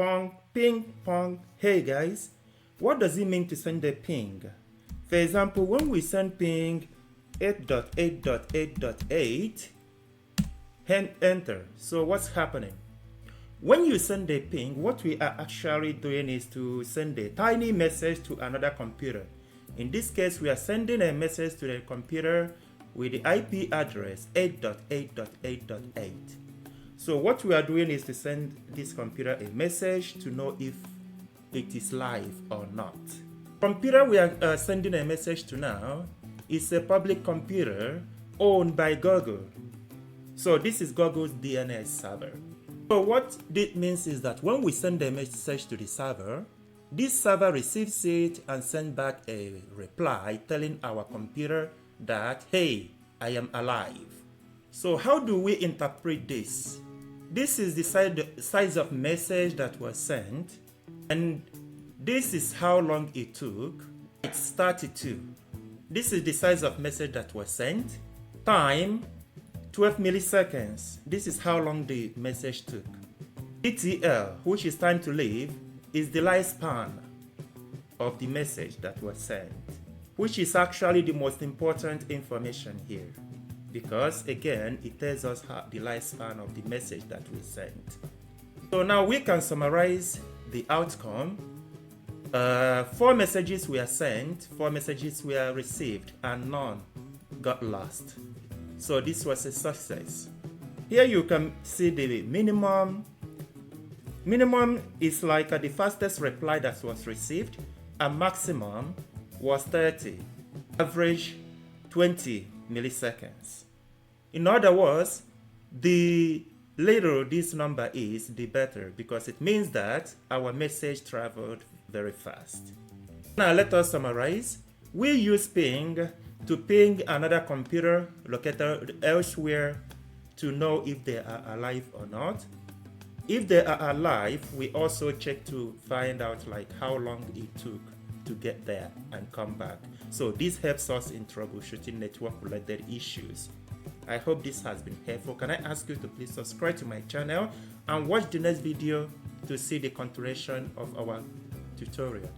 pong, ping, pong. Hey guys, what does it mean to send a ping? For example, when we send ping 8.8.8.8, enter. So what's happening? When you send a ping, what we are actually doing is to send a tiny message to another computer. In this case, we are sending a message to the computer with the IP address 8.8.8.8. So what we are doing is to send this computer a message to know if it is live or not. Computer we are sending a message to now is a public computer owned by Google. So this is Google's DNS server. So what this means is that when we send a message to the server, this server receives it and sends back a reply telling our computer that, hey, I am alive. So how do we interpret this? This is the size of message that was sent, and this is how long it took. It's 32. This is the size of message that was sent. Time, 12 milliseconds. This is how long the message took. TTL, which is time to live, is the lifespan of the message that was sent, which is actually the most important information here, because again, it tells us the lifespan of the message that we sent. So now we can summarize the outcome. 4 messages were sent, 4 messages were received, and none got lost. So this was a success. Here you can see the minimum. Minimum is like the fastest reply that was received, and maximum was 30. Average 20 milliseconds. In other words, the later this number is, the better, because it means that our message traveled very fast. Now let us summarize. We use ping to ping another computer located elsewhere to know if they are alive or not. If they are alive, we also check to find out like how long it took to get there and come back. So this helps us in troubleshooting network related issues. I hope this has been helpful. Can I ask you to please subscribe to my channel and watch the next video to see the continuation of our tutorial.